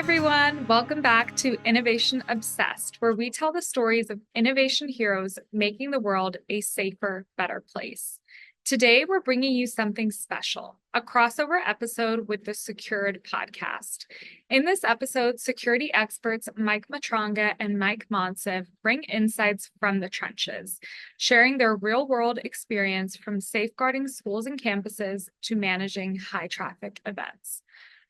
everyone. Welcome back to Innovation Obsessed, where we tell the stories of innovation heroes making the world a safer, better place. Today, we're bringing you something special, a crossover episode with the Secured podcast. In this episode, security experts Mike Matranga and Mike Monsive bring insights from the trenches, sharing their real-world experience from safeguarding schools and campuses to managing high-traffic events.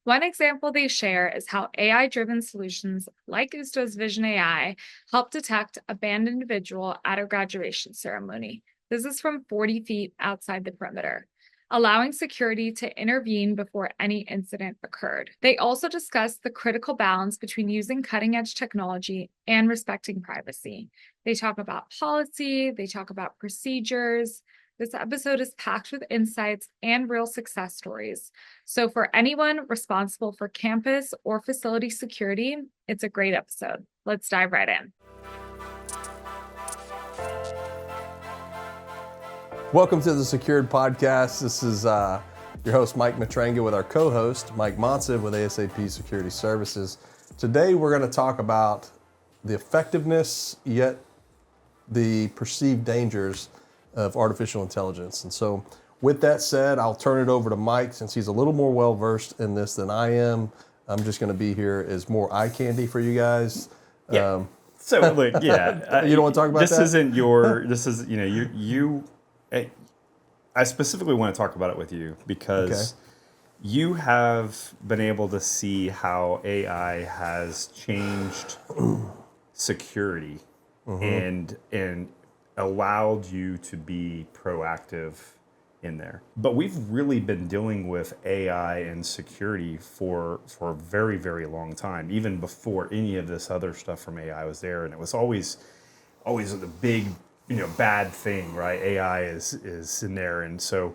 One example they share is how AI-driven solutions like Usto's Vision AI help detect a banned individual at a graduation ceremony. This is from 40 feet outside the perimeter, allowing security to intervene before any incident occurred. They also discuss the critical balance between using cutting-edge technology and respecting privacy. They talk about policy, they talk about procedures. This episode is packed with insights and real success stories. So for anyone responsible for campus or facility security, it's a great episode. Let's dive right in. Welcome to the Secured podcast. This is your host, Mike Matranga, with our co-host, Mike Monsive with ASAP Security Services. Today, we're going to talk about the effectiveness, yet the perceived dangers of artificial intelligence. And so with that said, I'll turn it over to Mike since he's a little more well-versed in this than I am. I'm just going to be here as more eye candy for you guys. Yeah. So look, yeah. You don't want to talk about this that? This is, I specifically want to talk about it with you because you have been able to see how AI has changed security and allowed you to be proactive in there. But we've really been dealing with AI and security for a very, very long time, even before any of this other stuff from AI was there. And it was always the big, bad thing, right? AI is in there. And so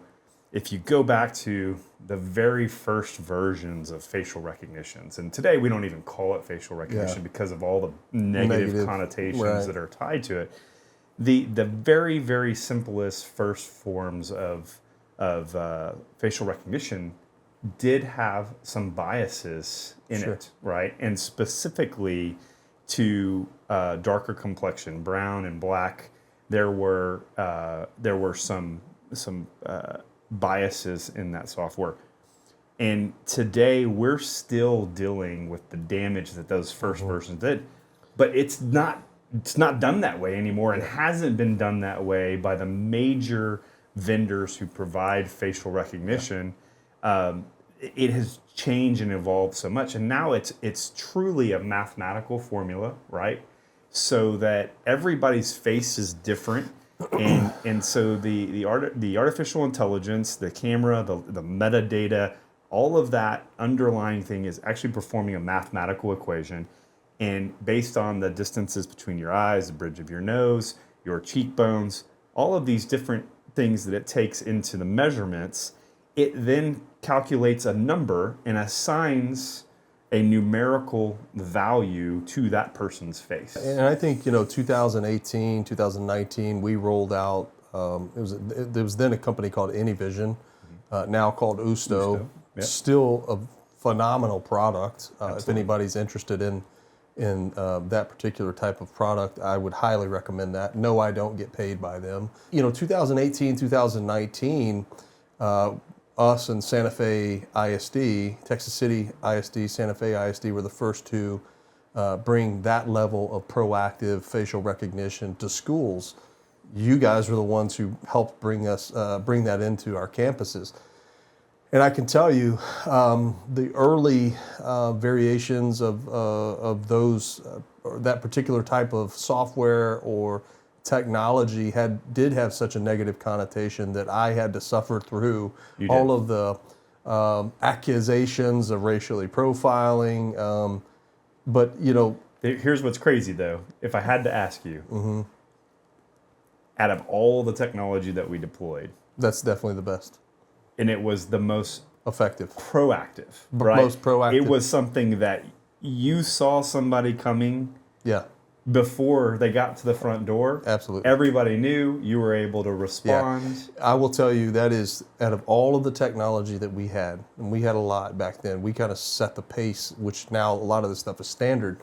if you go back to the very first versions of facial recognitions, and today we don't even call it facial recognition because of all the negative connotations that are tied to it. The very, very simplest first forms of facial recognition did have some biases in it, right? And specifically to darker complexion, brown and black, there were some biases in that software. And today we're still dealing with the damage that those first versions did, but it's not done that way anymore and hasn't been done that way by the major vendors who provide facial recognition. It has changed and evolved so much. And now it's truly a mathematical formula, right? So that everybody's face is different. And so the artificial intelligence, the camera, the metadata, all of that underlying thing is actually performing a mathematical equation. And based on the distances between your eyes, the bridge of your nose, your cheekbones, all of these different things that it takes into the measurements, it then calculates a number and assigns a numerical value to that person's face. And I think, 2018, 2019, we rolled out, there was then a company called Anyvision, now called Usto. Still a phenomenal product. If anybody's interested in that particular type of product, I would highly recommend that. No, I don't get paid by them. 2018, 2019, us and Santa Fe ISD, Texas City ISD, Santa Fe ISD were the first to bring that level of proactive facial recognition to schools. You guys were the ones who helped bring that into our campuses. And I can tell you, the early variations of those, that particular type of software or technology did have such a negative connotation that I had to suffer through all of the accusations of racially profiling. But here's what's crazy though. If I had to ask you, out of all the technology that we deployed, that's definitely the best. And it was the most effective, proactive, right? Most proactive. It was something that you saw somebody coming. Yeah. before they got to the front door, Absolutely. everybody knew, you were able to respond. I will tell you, that is, out of all of the technology that we had, and we had a lot back then, we kind of set the pace, which now a lot of this stuff is standard.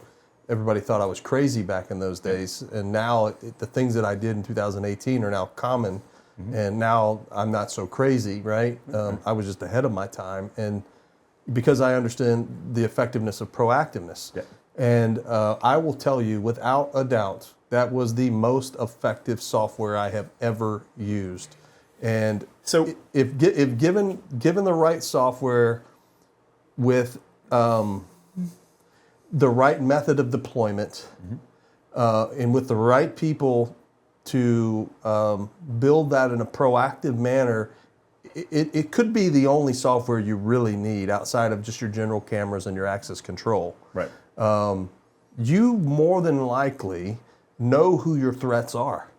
Everybody thought I was crazy back in those days. And now the things that I did in 2018 are now common. And now I'm not so crazy, right? I was just ahead of my time. And because I understand the effectiveness of proactiveness. Yeah. And I will tell you, without a doubt, that was the most effective software I have ever used. And So if given the right software with the right method of deployment, and with the right people to build that in a proactive manner, it could be the only software you really need outside of just your general cameras and your access control. right. You more than likely know who your threats are.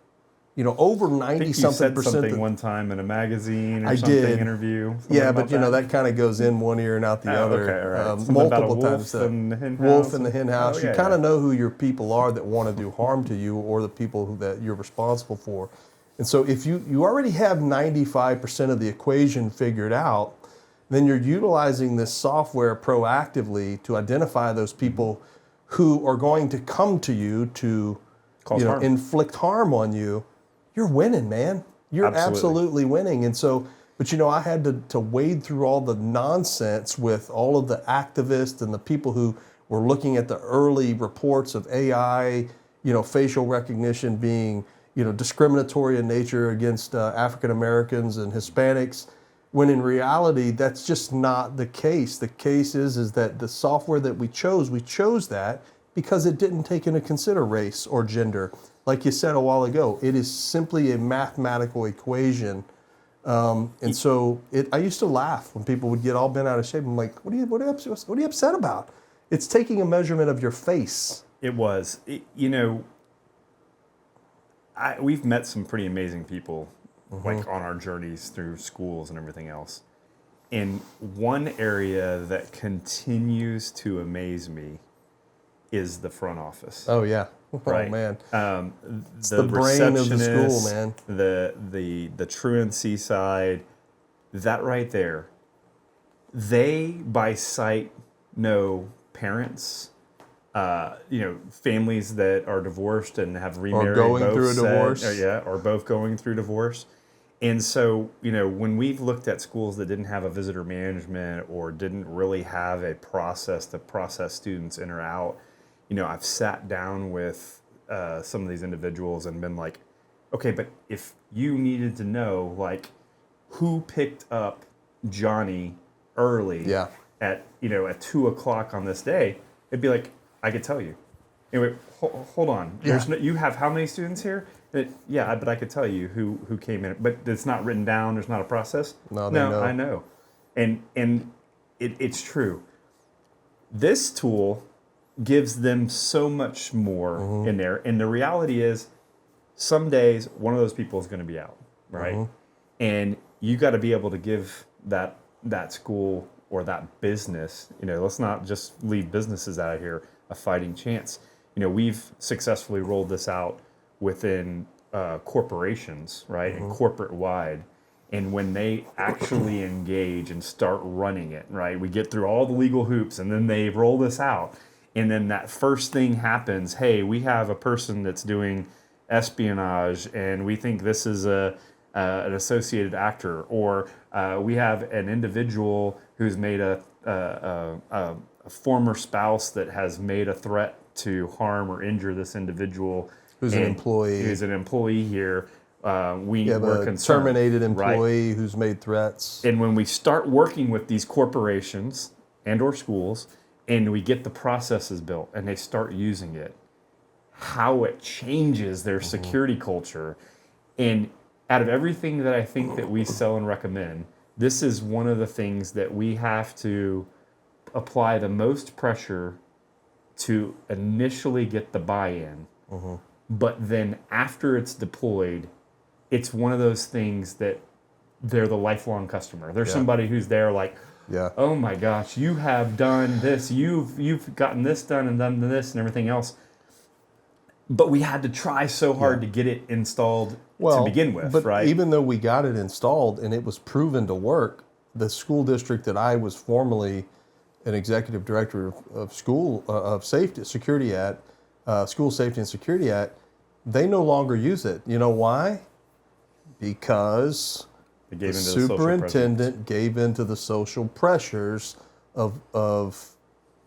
You know, over 90 I think you something said percent. something one time in a magazine or I something did. interview. Yeah, but you know that kind of goes in one ear and out the other. Okay, all right. Something about a multiple wolf times. in the hen Wolf house in the hen and- house. oh, You yeah, kind of yeah. know who your people are that want to do harm to you, or the people that you're responsible for. And so if you already have 95% of the equation figured out, then you're utilizing this software proactively to identify those people who are going to come to you to Cause harm. inflict harm on you. You're winning, man. You're absolutely winning. And so, but you know, I had to wade through all the nonsense with all of the activists and the people who were looking at the early reports of AI, you know, facial recognition being, you know, discriminatory in nature against African Americans and Hispanics, when in reality, that's just not the case. The case is that the software that we chose that because it didn't take into consider race or gender. Like you said a while ago, it is simply a mathematical equation. And so I used to laugh when people would get all bent out of shape. I'm like, what are you upset about? It's taking a measurement of your face. It was. You know, we've met some pretty amazing people, like on our journeys through schools and everything else. And one area that continues to amaze me is the front office. Oh yeah. Right. Oh man. It's the brain of the school, receptionist, man. The truancy side, that right there. They by sight know parents, you know, families that are divorced and have remarried, going both through a divorce. or both going through divorce. And so, you know, when we've looked at schools that didn't have a visitor management or didn't really have a process to process students in or out, you know, I've sat down with some of these individuals and been like, okay, but if you needed to know, like, who picked up Johnny early at 2 o'clock on this day, it'd be like, I could tell you. Anyway, hold on. Yeah. You have how many students here? Yeah, but I could tell you who came in. But it's not written down. There's not a process. No, they know. I know. And it's true. This tool gives them so much more in there. And the reality is, some days one of those people is going to be out, right? And you got to be able to give that school or that business, you know, let's not just leave businesses out of here, a fighting chance. You know, we've successfully rolled this out within corporations, right, and corporate wide. And when they actually engage and start running it, right, we get through all the legal hoops and then they roll this out. And then that first thing happens, hey, we have a person that's doing espionage and we think this is an associated actor, or we have an individual who's made a former spouse that has made a threat to harm or injure this individual. Who's an employee. Who's an employee here. You have we're a concerned, terminated employee right? who's made threats. And when we start working with these corporations and or schools, and we get the processes built and they start using it, how it changes their security culture. And out of everything that I think that we sell and recommend, this is one of the things that we have to apply the most pressure to initially get the buy-in. But then after it's deployed, it's one of those things that they're the lifelong customer. There's somebody who's there like, oh my gosh, you have done this, you've gotten this done and done this and everything else. but we had to try so hard to get it installed to begin with, but right? even though we got it installed and it was proven to work, the school district that I was formerly an executive director of school of safety security at, school safety and security at, they no longer use it. You know why? Because the superintendent gave into the social pressures of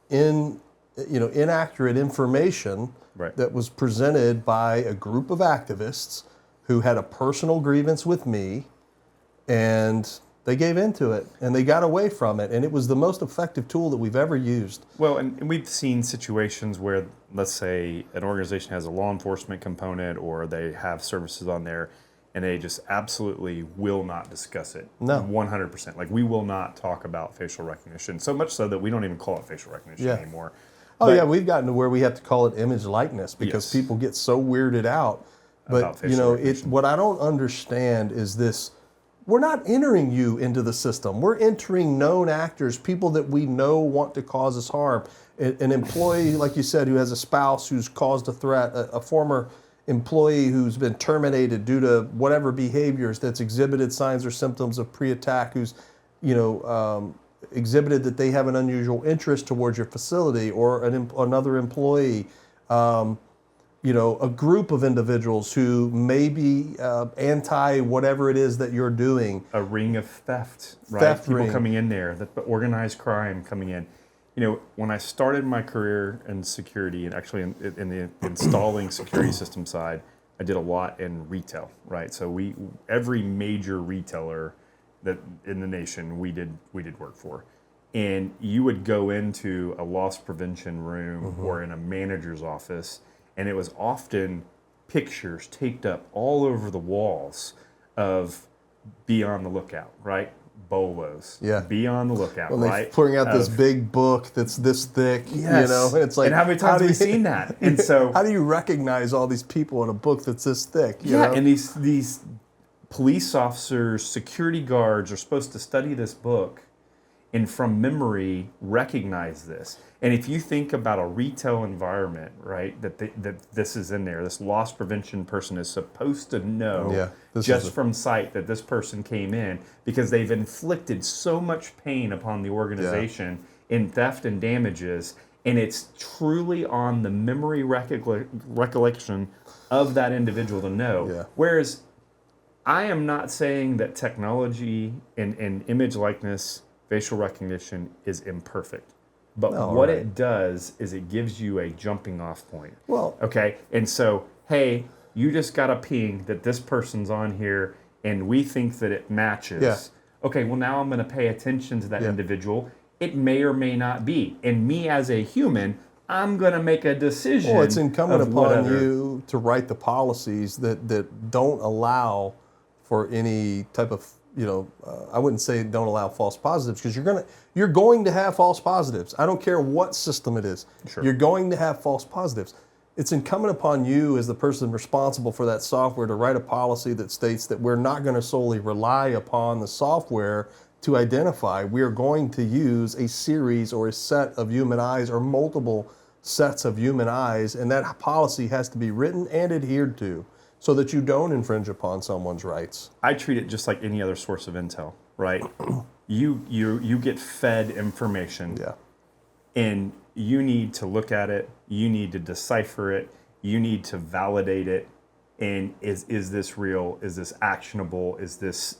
inaccurate information that was presented by a group of activists who had a personal grievance with me, and they gave into it and they got away from it, and it was the most effective tool that we've ever used. Well, and we've seen situations where, let's say, an organization has a law enforcement component or they have services on there, and they just absolutely will not discuss it. No. 100%. Like, we will not talk about facial recognition, so much so that we don't even call it facial recognition anymore. We've gotten to where we have to call it image likeness because people get so weirded out. But, what I don't understand is this. We're not entering you into the system. We're entering known actors, people that we know want to cause us harm. An employee, like you said, who has a spouse who's caused a threat, a former employee who's been terminated due to whatever behaviors that's exhibited signs or symptoms of pre-attack, who's, exhibited that they have an unusual interest towards your facility, or another employee, a group of individuals who may be anti whatever it is that you're doing. A ring of theft, right? People coming in there, the organized crime coming in. When I started my career in security, and actually in the installing security system side, I did a lot in retail, right? So every major retailer that in the nation we did work for, and you would go into a loss prevention room or in a manager's office, and it was often pictures taped up all over the walls of be on the lookout, right? Bolos. Yeah. Be on the lookout, right? They're putting out this big book that's this thick, Yes. And it's like, and how many times have we seen that? And so, how do you recognize all these people in a book that's this thick? And these police officers, security guards are supposed to study this book and from memory recognize this. And if you think about a retail environment, right, that this is in there, this loss prevention person is supposed to know just from sight that this person came in, because they've inflicted so much pain upon the organization in theft and damages, and it's truly on the memory recollection of that individual to know. Yeah. Whereas I am not saying that technology and image likeness, facial recognition is imperfect. But what it does is it gives you a jumping off point. Well, okay. And so, hey, you just got a ping that this person's on here and we think that it matches. Yeah. Okay, well, now I'm going to pay attention to that individual. It may or may not be. And me as a human, I'm going to make a decision. Well, it's incumbent upon you to write the policies that don't allow for any type of, I wouldn't say don't allow false positives, because you're going to have false positives. I don't care what system it is. Sure. You're going to have false positives. It's incumbent upon you as the person responsible for that software to write a policy that states that we're not going to solely rely upon the software to identify. We are going to use a series or a set of human eyes or multiple sets of human eyes, and that policy has to be written and adhered to, so that you don't infringe upon someone's rights. I treat it just like any other source of intel, right? You get fed information, and you need to look at it, you need to decipher it, you need to validate it, and is this real? Is this actionable? Is this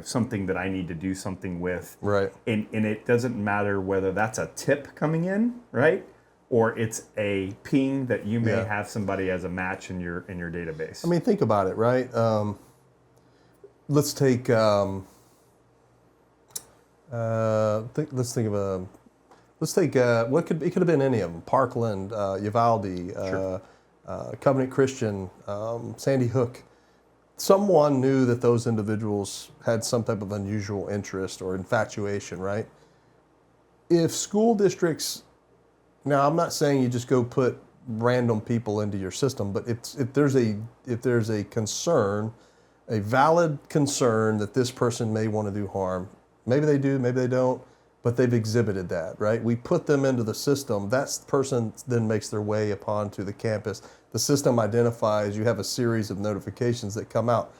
something that I need to do something with? Right. And it doesn't matter whether that's a tip coming in, right? Or it's a ping that you may have somebody as a match in your database. I mean, think about it, right? Let's take what it could have been any of them: Parkland, Uvalde, Covenant Christian, Sandy Hook. Someone knew that those individuals had some type of unusual interest or infatuation, right? If school districts, now I'm not saying you just go put random people into your system, but if there's a concern, a valid concern that this person may want to do harm, maybe they do, maybe they don't, but they've exhibited that, right? We put them into the system. That person then makes their way upon to the campus. The system identifies, you have a series of notifications that come out.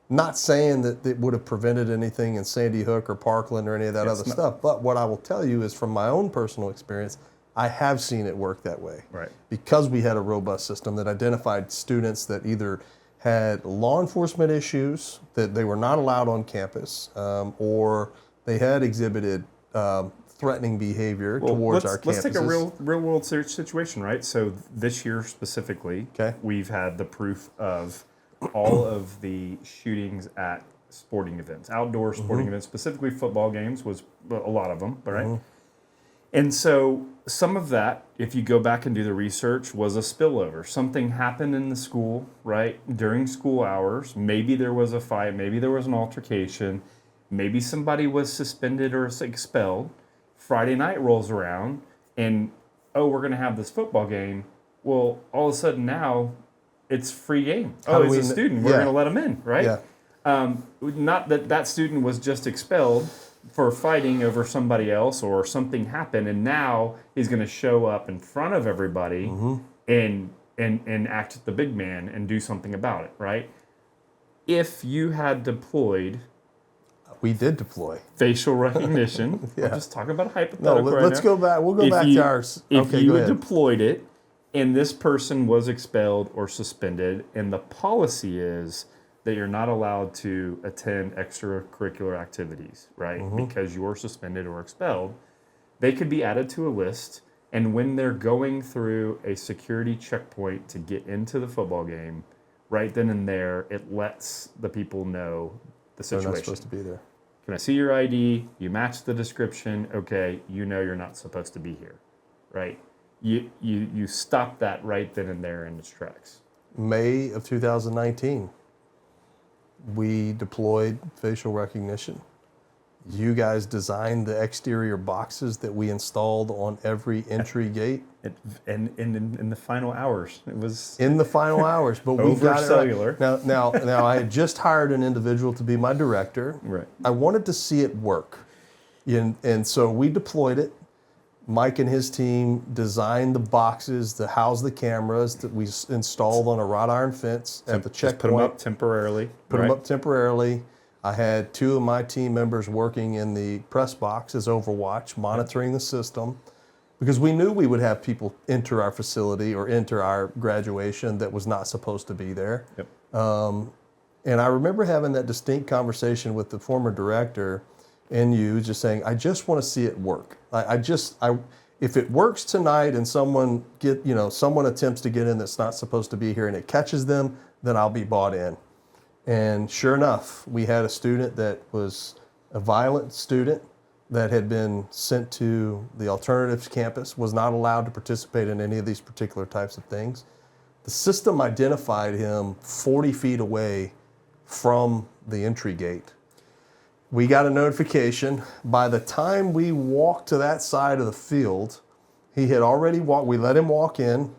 Not saying that it would have prevented anything in Sandy Hook or Parkland or any of that other stuff, but what I will tell you is from my own personal experience, I have seen it work that way. Right. Because we had a robust system that identified students that either had law enforcement issues, that they were not allowed on campus, or they had exhibited threatening behavior towards our campuses. Let's take a real world situation, right? So this year specifically, we've had the proof of all of the shootings at sporting events, outdoor sporting events, specifically football games was a lot of them, right? And so some of that, if you go back and do the research, was a spillover. Something happened in the school, right, during school hours. Maybe there was a fight, maybe there was an altercation, maybe somebody was suspended or expelled. Friday night rolls around and, oh, we're going to have this football game. Well, all of a sudden now it's free game. Oh, he's a student. We're going to let him in, right? Yeah. Not that student was just expelled for fighting over somebody else or something happened, and now he's going to show up in front of everybody and act the big man and do something about it, right? If you had deployed... We did deploy facial recognition. We're just talking about a hypothetical let's go back. We'll go back to ours. If you deployed it and this person was expelled or suspended, and the policy is that you're not allowed to attend extracurricular activities, right? Because you're suspended or expelled, they could be added to a list. And when they're going through a security checkpoint to get into the football game, right then and there, it lets the people know the situation. They're not supposed to be there. Can I see your ID? You match the description. Okay, you know you're not supposed to be here, right? You stop that right then and there in its tracks. May of 2019, we deployed facial recognition. You guys designed the exterior boxes that we installed on every entry gate. And in the final hours, it was in the final hours, but we got it cellular. Right. Now, I had just hired an individual to be my director. Right. I wanted to see it work, and so we deployed it. Mike and his team designed the boxes to house the cameras that we installed on a wrought iron fence at the checkpoint. Put them up temporarily. Put them up temporarily. I had 2 of my team members working in the press box as Overwatch, monitoring the system, because we knew we would have people enter our facility or enter our graduation that was not supposed to be there. Yep. And I remember having that distinct conversation with the former director and you, just saying, I just want to see it work. If it works tonight and someone attempts to get in that's not supposed to be here and it catches them, then I'll be bought in. And sure enough, we had a student that was a violent student that had been sent to the alternatives campus, was not allowed to participate in any of these particular types of things. The system identified him 40 feet away from the entry gate. We got a notification. By the time we walked to that side of the field, he had already walked. We let him walk in.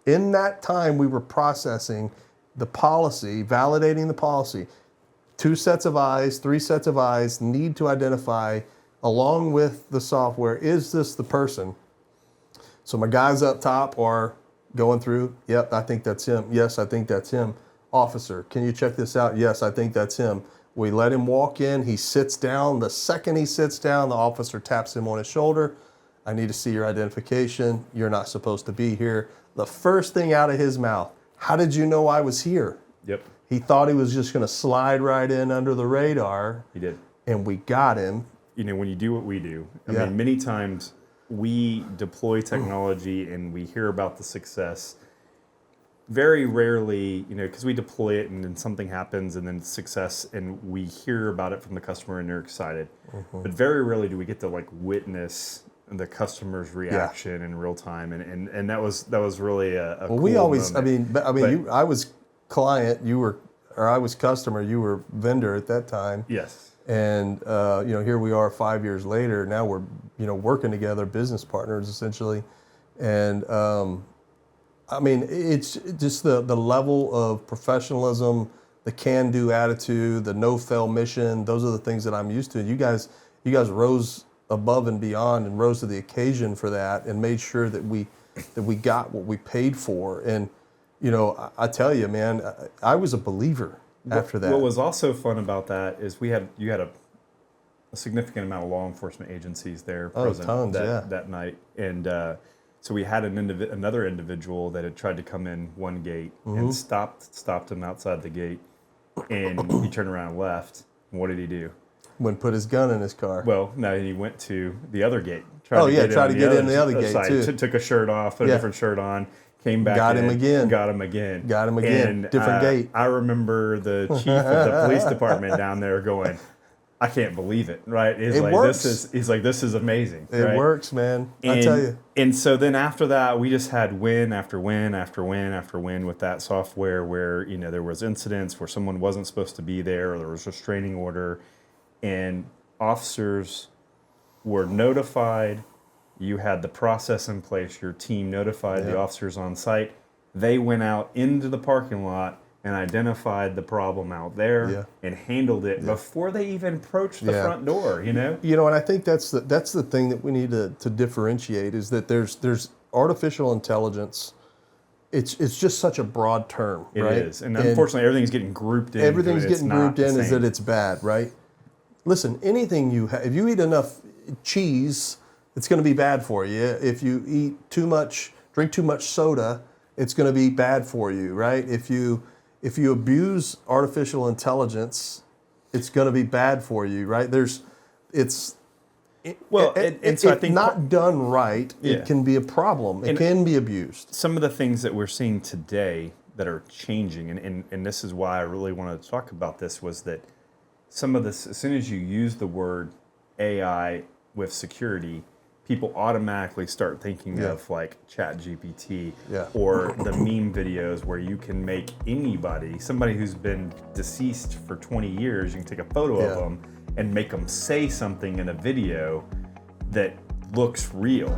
In that time, we were processing the policy, validating the policy. 2 sets of eyes, 3 sets of eyes need to identify, along with the software, is this the person? So my guys up top are going through, yep, I think that's him. Yes, I think that's him. Officer, can you check this out? Yes, I think that's him. We let him walk in. He sits down. The second he sits down, the officer taps him on his shoulder. I need to see your identification. You're not supposed to be here. The first thing out of his mouth, how did you know I was here? Yep. He thought he was just going to slide right in under the radar. He did. And we got him. You know, when you do what we do, I mean, many times we deploy technology and we hear about the success. Very rarely, because we deploy it and then something happens and then it's success and we hear about it from the customer and they're excited. But very rarely do we get to witness the customer's reaction in real time, and that was really a well, cool we always moment. I was client, I was customer, you were vendor at that time. Yes. And here we are 5 years later. Now we're working together, business partners essentially, and it's just the level of professionalism, the can-do attitude, the no-fail mission. Those are the things that I'm used to. You guys rose above and beyond and rose to the occasion for that and made sure that we got what we paid for. And you know, I tell you, man, I was a believer after that. What was also fun about that is you had a significant amount of law enforcement agencies there present that night, and so we had another individual that had tried to come in one gate and stopped him outside the gate, and he turned around and left. And what did he do? Went put his gun in his car. Well, no, he went to the other gate. Tried to get in the other gate side. too. Took a shirt off, put a different shirt on. Came back. Got him again. And, different gate. I remember the chief of the police department down there going, "I can't believe it!" Right? He's like, works. This is amazing. It works, man. I tell you. And so then after that, we just had win after win after win after win with that software, where you know there was incidents where someone wasn't supposed to be there, or there was a restraining order, and officers were notified. You had the process in place. Your team notified the officers on site. They went out into the parking lot and identified the problem out there and handled it before they even approached the front door. You know. You know, and I think that's the thing that we need to differentiate is that there's artificial intelligence. It's just such a broad term, right? It is, and unfortunately, everything's getting grouped in. Everything's getting grouped in is that it's bad, right? Listen, anything if you eat enough cheese, it's going to be bad for you. If you drink too much soda, it's going to be bad for you, right? If you abuse artificial intelligence, it's going to be bad for you, right? If not done right, it can be a problem. It can be abused. Some of the things that we're seeing today that are changing, and this is why I really wanted to talk about this, was that some of this, as soon as you use the word AI with security, people automatically start thinking of like ChatGPT or the meme videos where you can make somebody who's been deceased for 20 years, you can take a photo of them and make them say something in a video that looks real.